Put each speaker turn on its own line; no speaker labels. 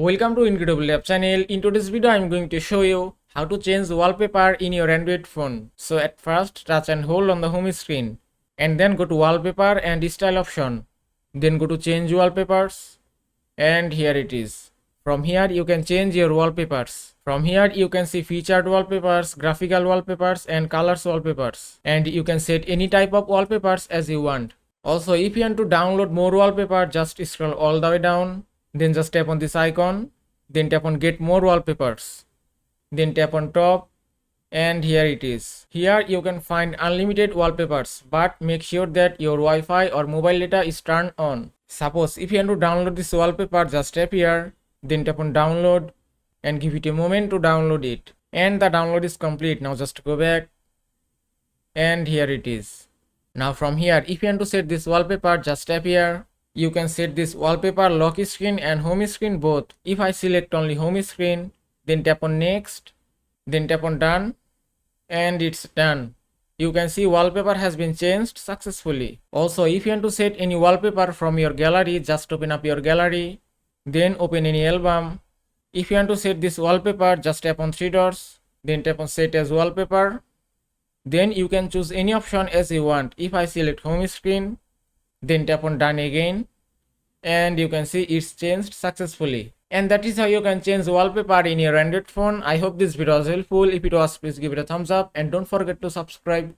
Welcome to Incredible App channel. In today's video, I'm going to show you how to change wallpaper in your Android phone. So at first, touch and hold on the home screen and then go to wallpaper and style option. Then go to change wallpapers and here it is. From here, you can change your wallpapers. From here, you can see featured wallpapers, graphical wallpapers and colors wallpapers. And you can set any type of wallpapers as you want. Also, if you want to download more wallpaper, just scroll all the way down. Then just tap on this icon, then tap on get more wallpapers, then tap on top and here it is. Here you can find unlimited wallpapers, but make sure that your Wi-Fi or mobile data is turned on. Suppose if you want to download this wallpaper, just tap here, then tap on download and give it a moment to download it. And the download is complete. Now just go back and here it is. Now from here, if you want to set this wallpaper, just tap here. You can set this wallpaper lock screen and home screen both. If I select only home screen, then tap on next, then tap on done and it's done. You can see wallpaper has been changed successfully. Also, if you want to set any wallpaper from your gallery, just open up your gallery, then open any album. If you want to set this wallpaper, just tap on three dots, then tap on set as wallpaper. Then you can choose any option as you want. If I select home screen, then tap on done again and you can see it's changed successfully. And that is how you can change wallpaper in your Android phone. I hope this video was helpful. If it was, please give it a thumbs up and don't forget to subscribe.